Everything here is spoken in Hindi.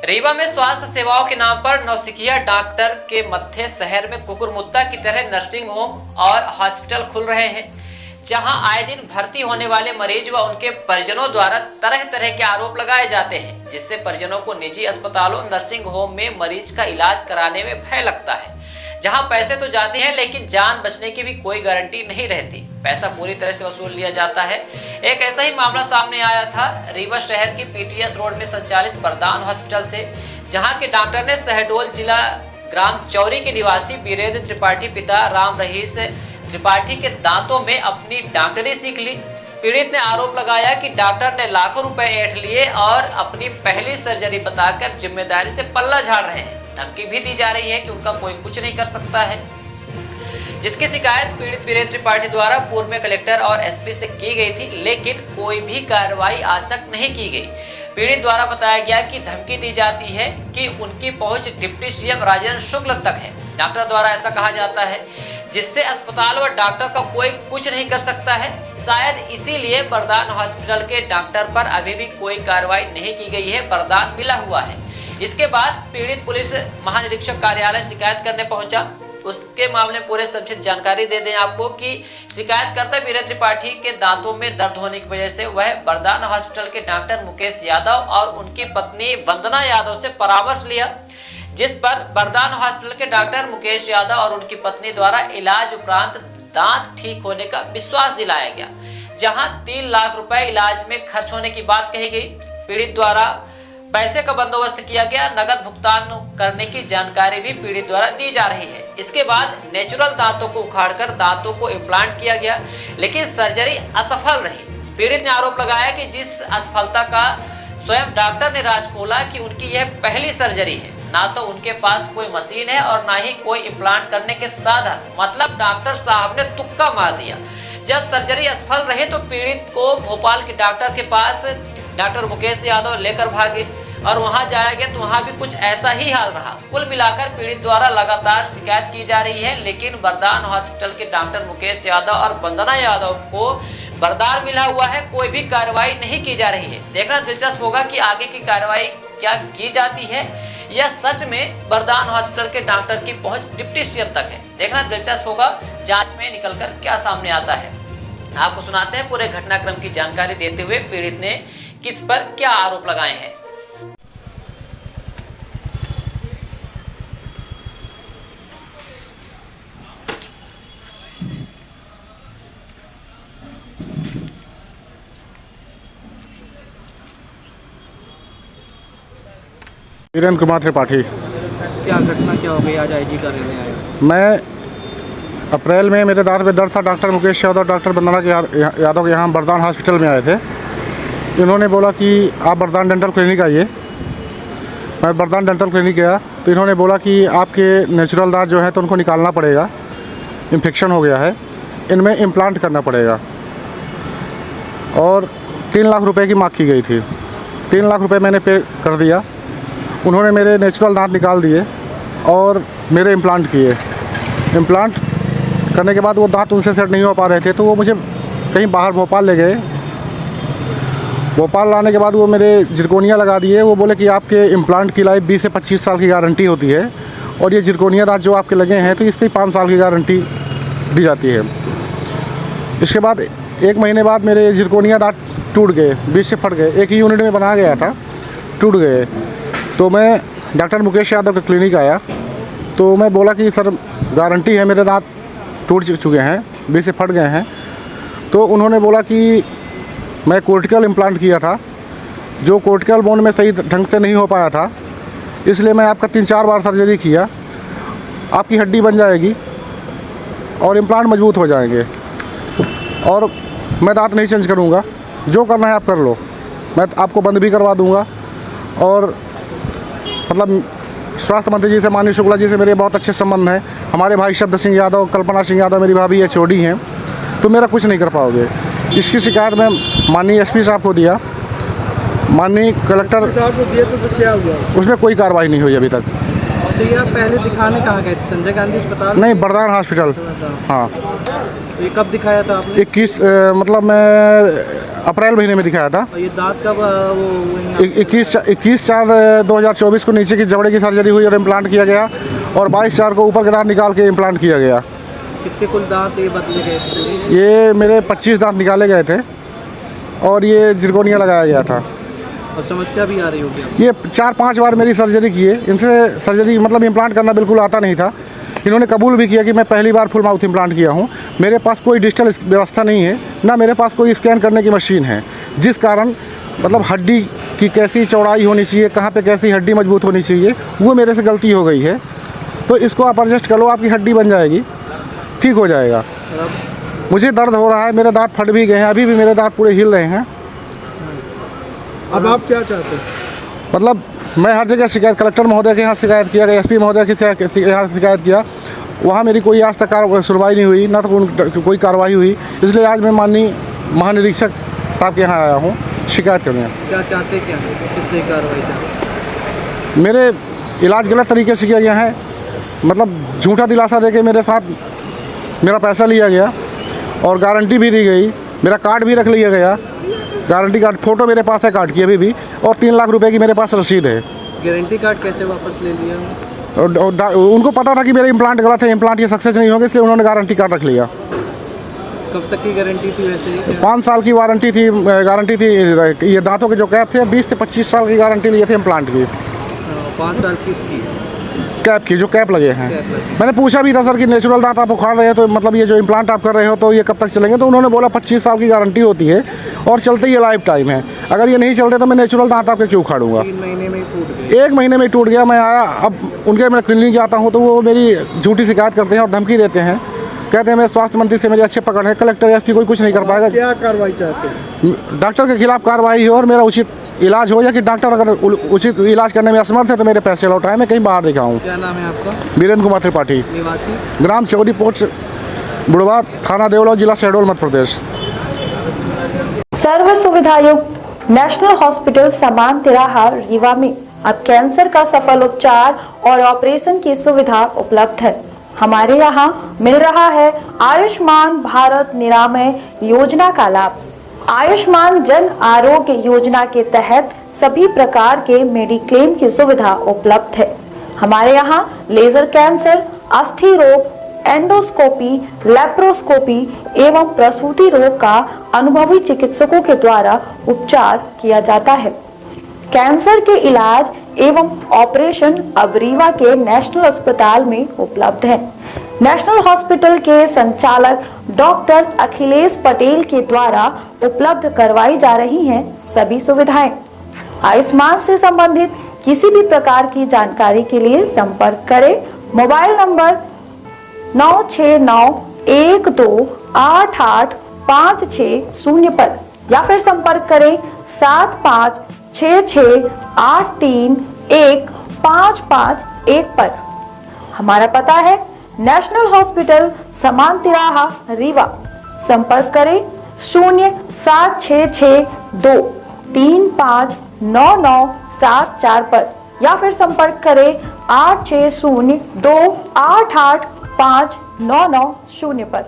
रीवा में स्वास्थ्य सेवाओं के नाम पर नौसिखिया डॉक्टर के मत्थे शहर में कुकुरमुत्ता की तरह नर्सिंग होम और हॉस्पिटल खुल रहे हैं, जहां आए दिन भर्ती होने वाले मरीज व उनके परिजनों द्वारा तरह तरह के आरोप लगाए जाते हैं, जिससे परिजनों को निजी अस्पतालों नर्सिंग होम में मरीज का इलाज कराने में भय लगता है। जहां पैसे तो जाते हैं लेकिन जान बचने की भी कोई गारंटी नहीं रहती, पैसा पूरी तरह से वसूल लिया जाता है। एक ऐसा ही मामला सामने आया था रीवा शहर के पीटीएस रोड में संचालित वरदान हॉस्पिटल से, जहां के डॉक्टर ने शहडोल जिला ग्राम चौरी के निवासी वीरेंद्र त्रिपाठी पिता राम रहीश त्रिपाठी के दांतों में अपनी डॉक्टरी सीख ली। पीड़ित ने आरोप लगाया कि डॉक्टर ने लाखों रुपए ऐंठ लिए और अपनी पहली सर्जरी बताकर जिम्मेदारी से पल्ला झाड़ रहे हैं। धमकी भी दी जा रही है कि उनका कोई कुछ नहीं कर सकता है, जिसकी शिकायत पीड़ित वीरेंद्र त्रिपाठी द्वारा पूर्व में कलेक्टर और एसपी से की गई थी, लेकिन कोई भी कार्रवाई आज तक नहीं की गई। पीड़ित द्वारा बताया गया कि धमकी दी जाती है कि उनकी पहुंच डिप्टी सीएम राजेंद्र शुक्ल तक है। डॉक्टर द्वारा ऐसा कहा जाता है, जिससे अस्पताल व डॉक्टर का कोई कुछ नहीं कर सकता है। शायद इसीलिए वरदान हॉस्पिटल के डॉक्टर पर अभी भी कोई कार्रवाई नहीं की गई है, वरदान मिला हुआ है। इसके बाद पीड़ित पुलिस महानिरीक्षक कार्यालय शिकायत करने पहुंचा। उसके मामले पूरे संक्षिप्त जानकारी दे दें आपको कि शिकायतकर्ता वीरेंद्र त्रिपाठी के दांतों में दर्द होने की वजह से वह वरदान हॉस्पिटल के डॉक्टर मुकेश यादव और उनकी पत्नी वंदना यादव से परामर्श लिया, जिस पर वरदान हॉस्पिटल के डॉक्टर मुकेश यादव और उनकी पत्नी द्वारा इलाज उपरांत दांत ठीक होने का विश्वास दिलाया गया, जहां 3 लाख रुपए इलाज में खर्च होने की बात कही गई। पीड़ित द्वारा पैसे का बंदोबस्त किया गया, नगद भुगतान करने की जानकारी भी पीड़ित द्वारा दी जा रही है। इसके बाद नेचुरल दांतों को उखाड़कर दांतों को इम्प्लांट किया गया, लेकिन सर्जरी असफल रही। पीड़ित ने आरोप लगाया कि जिस असफलता का स्वयं डॉक्टर ने राज खोला कि उनकी यह पहली सर्जरी है, ना तो उनके पास कोई मशीन है और ना ही कोई इम्प्लांट करने के साधन, मतलब डॉक्टर साहब ने तुक्का मार दिया। जब सर्जरी असफल रहे तो पीड़ित को भोपाल के डॉक्टर के पास डॉक्टर मुकेश यादव लेकर भागे और वहां जाया गया तो वहां भी कुछ ऐसा ही हाल रहा। कुल मिलाकर पीड़ित द्वारा लगातार शिकायत की जा रही है, लेकिन वरदान हॉस्पिटल के डॉक्टर मुकेश यादव और वंदना यादव को वरदान मिला हुआ है, कोई भी कार्रवाई नहीं की जा रही है। देखना दिलचस्प होगा कि आगे की कार्रवाई क्या की जाती है या सच में वरदान हॉस्पिटल के डॉक्टर की पहुंच डिप्टी सीएम तक है। देखना दिलचस्प होगा जांच में निकलकर क्या सामने आता है। आपको सुनाते हैं पूरे घटनाक्रम की जानकारी देते हुए पीड़ित ने किस पर क्या आरोप लगाए हैं। वीरेंद्र कुमार त्रिपाठी। क्या घटना क्या हो गई आज आईजी कार्यालय आए? मैं अप्रैल में मेरे दांत में दर्द था, डॉक्टर मुकेश यादव और डॉक्टर वंदना यादव के यहाँ वरदान हॉस्पिटल में आए थे। इन्होंने बोला कि आप वरदान डेंटल क्लिनिक आइए। मैं वरदान डेंटल क्लिनिक गया तो इन्होंने बोला कि आपके नेचुरल दांत जो है तो उनको निकालना पड़ेगा, इन्फेक्शन हो गया है, इनमें इम्प्लांट करना पड़ेगा और 3 लाख रुपए की मांग की गई थी। 3 लाख रुपए मैंने पे कर दिया। उन्होंने मेरे नेचुरल दांत निकाल दिए और मेरे इम्प्लांट किए। इम्प्लांट करने के बाद वो दांत उनसे सेट नहीं हो पा रहे थे, तो वो मुझे कहीं बाहर भोपाल ले गए। भोपाल लाने के बाद वो मेरे जिरकोनिया लगा दिए। वो बोले कि आपके इम्प्लांट की लाइफ 20 से 25 साल की गारंटी होती है और ये जिरकोनिया दांत जो आपके लगे हैं तो इसकी 5 साल की गारंटी दी जाती है। इसके बाद 1 महीने बाद मेरे जिरकोनिया दांत टूट गए, 20 से फट गए। एक ही यूनिट में बनाया गया था, टूट गए। तो मैं डॉक्टर मुकेश यादव के क्लिनिक आया तो मैं बोला कि सर गारंटी है, मेरे दांत टूट चुके हैं, 20 से फट गए हैं। तो उन्होंने बोला कि मैं कोर्टिकल इम्प्लांट किया था, जो कोर्टिकल बोन में सही ढंग से नहीं हो पाया था, इसलिए मैं आपका 3-4 बार सर्जरी किया, आपकी हड्डी बन जाएगी और इम्प्लांट मजबूत हो जाएंगे और मैं दांत नहीं चेंज करूँगा, जो करना है आप कर लो, मैं आपको बंद भी करवा दूँगा। और मतलब स्वास्थ्य मंत्री जी से, माननीय शुक्ला जी से मेरे बहुत अच्छे संबंध हैं। हमारे भाई शब्द सिंह यादव, कल्पना सिंह यादव मेरी भाभी एचओडी हैं, तो मेरा कुछ नहीं कर पाओगे। इसकी शिकायत मैं माननीय एसपी साहब को दिया, माननीय कलेक्टर साहब को दिया तो क्या हुआ? उसमें कोई कार्रवाई नहीं हुई अभी तक। तो ये आप पहले दिखाने कहाँ गए थे? संजय गांधी अस्पताल? नहीं, वरदान हॉस्पिटल। हाँ। ये कब दिखाया था आपने? 21 मतलब मैं अप्रैल महीने में दिखाया था। और ये दांत कब वो हुए हैं? 21/4/2024 को नीचे की जबड़े की सर्जरी हुई और इम्प्लांट किया गया, और 22/4 को ऊपर के दांत निकाल के इम्प्लांट किया गया। कितने कुल दांत ये बदले गए थे? ये मेरे 25 दांत निकाले गए थे और ये जिरकोनिया लगाया गया था। और समस्या भी आ रही होगी आपको? ये 4-5 बार मेरी सर्जरी की है। इनसे सर्जरी मतलब इम्प्लांट करना बिल्कुल आता नहीं था। इन्होंने कबूल भी किया कि मैं पहली बार फुल माउथ इम्प्लांट किया हूँ। मेरे पास कोई डिजिटल व्यवस्था नहीं है, ना मेरे पास कोई स्कैन करने की मशीन है, जिस कारण मतलब हड्डी की कैसी चौड़ाई होनी चाहिए, कहाँ पे कैसी हड्डी मजबूत होनी चाहिए, वो मेरे से गलती हो गई है। तो इसको आप एडजस्ट कर लो, आपकी हड्डी बन जाएगी, ठीक हो जाएगा। मुझे दर्द हो रहा है, मेरे दांत फट भी गए हैं, अभी भी मेरे दांत पूरे हिल रहे हैं। अब आप क्या चाहते हैं? मतलब मैं हर जगह शिकायत, कलेक्टर महोदय के यहाँ शिकायत किया, एसपी महोदय के यहाँ शिकायत किया, वहाँ मेरी कोई आज तक सुनवाई नहीं हुई, ना तो कोई कार्रवाई हुई। इसलिए आज मैं माननीय महानिरीक्षक साहब के यहाँ आया हूँ शिकायत करने। क्या चाहते क्या है, किस लिए कार्रवाई चाहते? मेरे इलाज गलत तरीके से किया गया है, मतलब झूठा दिलासा देके मेरे साथ मेरा पैसा लिया गया और गारंटी भी दी गई, मेरा कार्ड भी रख लिया गया, गारंटी कार्ड, फोटो मेरे पास है कार्ड की अभी भी, और 3 लाख रुपए की मेरे पास रसीद है। गारंटी कार्ड कैसे वापस ले लिया? और उनको पता था कि मेरे इम्प्लांट गलत है, इम्प्लांट ये सक्सेस नहीं होंगे, इसलिए उन्होंने गारंटी कार्ड रख लिया। कब तक की गारंटी थी वैसे? 5 साल की गारंटी थी। ये दांतों के जो कैप थे 20 से 25 साल की गारंटी लिए थे इम्प्लांट की। 5 साल की इसकी कैप की, जो कैप लगे हैं। कैप लगे। मैंने पूछा भी था सर कि नेचुरल दांत आप उखाड़ रहे हो तो मतलब ये जो इम्प्लांट आप कर रहे हो तो ये कब तक चलेंगे, तो उन्होंने बोला 25 साल की गारंटी होती है और चलते ये लाइफ टाइम है, अगर ये नहीं चलते तो मैं नेचुरल दांत आपके क्यों उखाड़ूंगा। 3 महीने में ही टूट गए? 1 महीने में ही टूट गया। मैं आया, अब उनके मैं क्लिनिक आता हूँ तो वो मेरी झूठी शिकायत करते हैं और धमकी देते हैं, कहते हैं मैं स्वास्थ्य मंत्री से मेरी अच्छे पकड़ है, कलेक्टर एसपी कोई कुछ नहीं कर पाएगा। क्या कार्रवाई चाहते हैं? डॉक्टर के खिलाफ कार्रवाई हो और मेरा उचित इलाज हो, या कि डॉक्टर अगर उचित इलाज करने में असमर्थ है तो मेरे पैसे लौटाएं, मैं कहीं बाहर दिखाऊं। क्या नाम है आपका? वीरेंद्र कुमार त्रिपाठी, निवासी ग्राम चौरी पोस्ट बुढ़वा, थाना देवला, जिला शहडोल, मध्य प्रदेश। सर्व सुविधायुक्त नेशनल हॉस्पिटल समान तिराहा रीवा में अब कैंसर का सफल उपचार और ऑपरेशन की सुविधा उपलब्ध है। हमारे यहाँ मिल रहा है आयुष्मान भारत निरामय योजना का लाभ। आयुष्मान जन आरोग्य योजना के तहत सभी प्रकार के मेडिक्लेम की सुविधा उपलब्ध है। हमारे यहाँ लेजर कैंसर, अस्थि रोग, एंडोस्कोपी, लेप्रोस्कोपी एवं प्रसूति रोग का अनुभवी चिकित्सकों के द्वारा उपचार किया जाता है। कैंसर के इलाज एवं ऑपरेशन अब रीवा के नेशनल अस्पताल में उपलब्ध है। नेशनल हॉस्पिटल के संचालक डॉक्टर अखिलेश पटेल के द्वारा उपलब्ध करवाई जा रही हैं सभी सुविधाएं। आयुष्मान से संबंधित किसी भी प्रकार की जानकारी के लिए संपर्क करें मोबाइल नंबर 9691288560 पर, या फिर संपर्क करें 7566831551 पर। हमारा पता है नेशनल हॉस्पिटल समान तिराहा रीवा। संपर्क करें 07662359974 पर, या फिर संपर्क करें 8602885990 पर।